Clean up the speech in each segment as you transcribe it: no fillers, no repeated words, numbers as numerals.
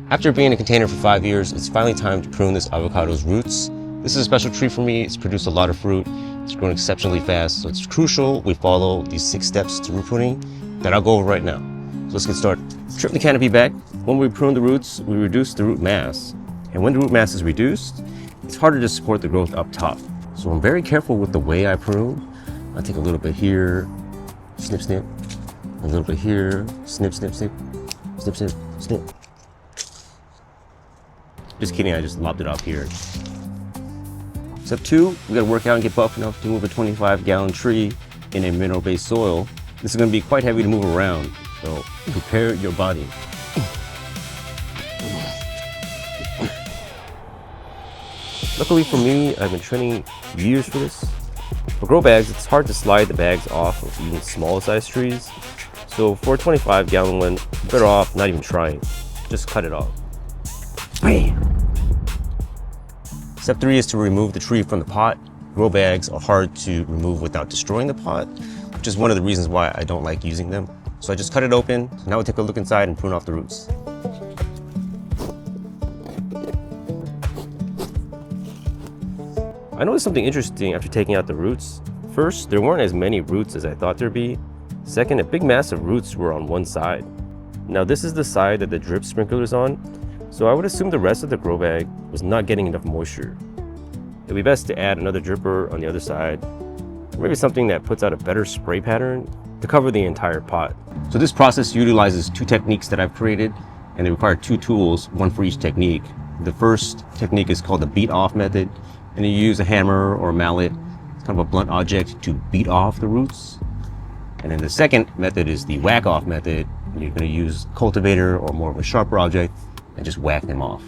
After being in a container for 5 years, it's finally time to prune this avocado's roots. This is a special tree for me. It's produced a lot of fruit. It's grown exceptionally fast, so it's crucial we follow these 6 steps to root pruning that I'll go over right now. So let's get started. Strip the canopy back. When we prune the roots, we reduce the root mass. And when the root mass is reduced, it's harder to support the growth up top. So I'm very careful with the way I prune. I take a little bit here, snip, snip. A little bit here, snip, snip, snip. Snip, snip, snip. Just kidding, I just lopped it off here. Step 2, we gotta work out and get buff enough to move a 25-gallon tree in a mineral-based soil. This is gonna be quite heavy to move around, so prepare your body. Luckily for me, I've been training years for this. For grow bags, it's hard to slide the bags off of even smaller sized trees. So for a 25-gallon one, better off not even trying. Just cut it off. Bam! Step 3 is to remove the tree from the pot. Grow bags are hard to remove without destroying the pot, which is one of the reasons why I don't like using them. So I just cut it open. Now we'll take a look inside and prune off the roots. I noticed something interesting after taking out the roots. First, there weren't as many roots as I thought there'd be. Second, a big mass of roots were on one side. Now this is the side that the drip sprinkler is on, so I would assume the rest of the grow bag was not getting enough moisture. It'd be best to add another dripper on the other side, or maybe something that puts out a better spray pattern to cover the entire pot. So this process utilizes 2 techniques that I've created, and they require 2 tools, one for each technique. The first technique is called the beat off method, and you use a hammer or a mallet. It's kind of a blunt object to beat off the roots. And then the second method is the whack off method. You're going to use a cultivator or more of a sharper object and just whack them off.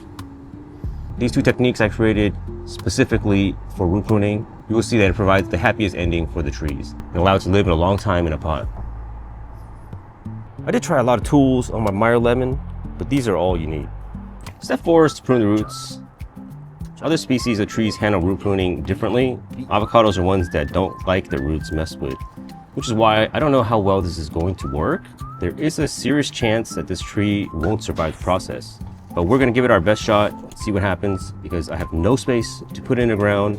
These 2 techniques I created specifically for root pruning. You will see that it provides the happiest ending for the trees and allows it to live a long time in a pot. I did try a lot of tools on my Meyer lemon, but these are all you need. Step 4 is to prune the roots. Other species of trees handle root pruning differently. Avocados are ones that don't like their roots messed with, which is why I don't know how well this is going to work. There is a serious chance that this tree won't survive the process, but we're gonna give it our best shot, see what happens, because I have no space to put it in the ground.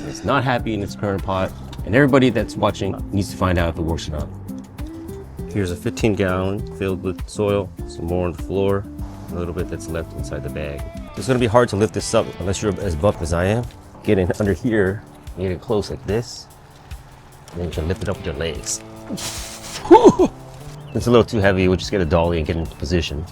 It's not happy in its current pot, and everybody that's watching needs to find out if it works or not. Here's a 15-gallon filled with soil, some more on the floor, a little bit that's left inside the bag. It's gonna be hard to lift this up unless you're as buff as I am. Get in under here, get it close like this, and then you can lift it up with your legs. Whew. It's a little too heavy, we'll just get a dolly and get into position.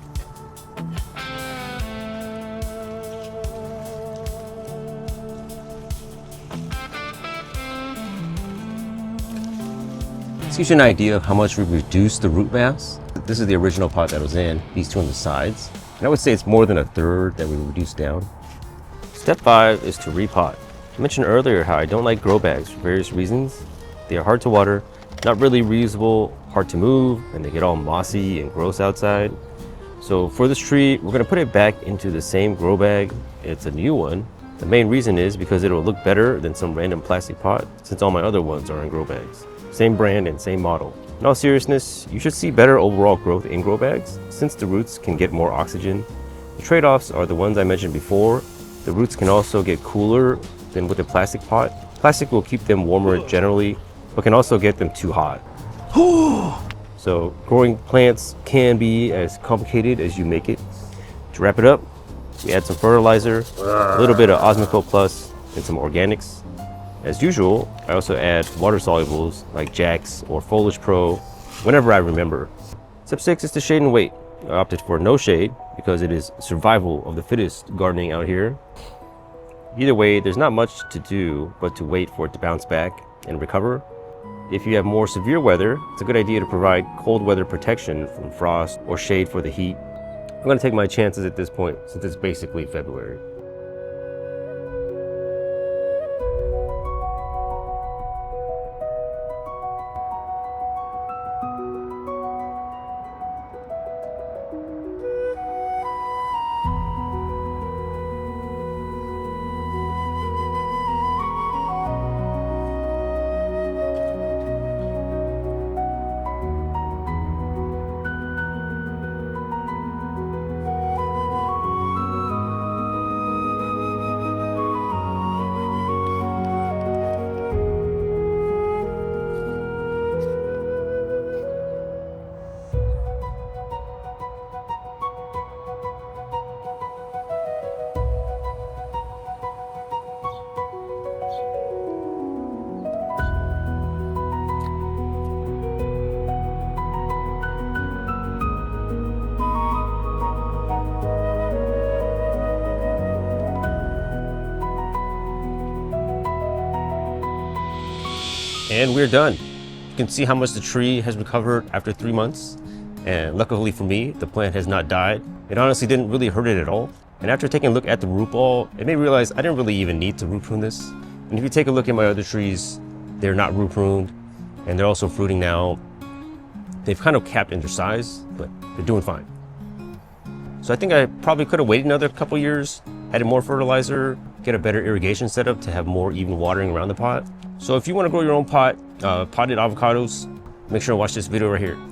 This gives you an idea of how much we've reduced the root mass. This is the original pot that was in, these 2 on the sides. And I would say it's more than a third that we reduced down. Step 5 is to repot. I mentioned earlier how I don't like grow bags for various reasons. They are hard to water, not really reusable, hard to move, and they get all mossy and gross outside. So for this tree, we're gonna put it back into the same grow bag. It's a new one. The main reason is because it'll look better than some random plastic pot, since all my other ones are in grow bags. Same brand and same model. In all seriousness, you should see better overall growth in grow bags, since the roots can get more oxygen. The trade-offs are the ones I mentioned before. The roots can also get cooler than with a plastic pot. Plastic will keep them warmer generally, but can also get them too hot. So growing plants can be as complicated as you make it. To wrap it up, we add some fertilizer, a little bit of Osmocote Plus, and some organics. As usual, I also add water solubles like Jax or Foliage Pro whenever I remember. Step 6 is to shade and wait. I opted for no shade because it is survival of the fittest gardening out here. Either way, there's not much to do but to wait for it to bounce back and recover. If you have more severe weather, it's a good idea to provide cold weather protection from frost or shade for the heat. I'm going to take my chances at this point since it's basically February. And we're done. You can see how much the tree has recovered after 3 months. And luckily for me, the plant has not died. It honestly didn't really hurt it at all. And after taking a look at the root ball, it made me realize I didn't really even need to root prune this. And if you take a look at my other trees, they're not root pruned and they're also fruiting now. They've kind of capped in their size, but they're doing fine. So I think I probably could have waited another couple years, added more fertilizer, get a better irrigation setup to have more even watering around the pot. So if you want to grow your own potted avocados, make sure to watch this video right here.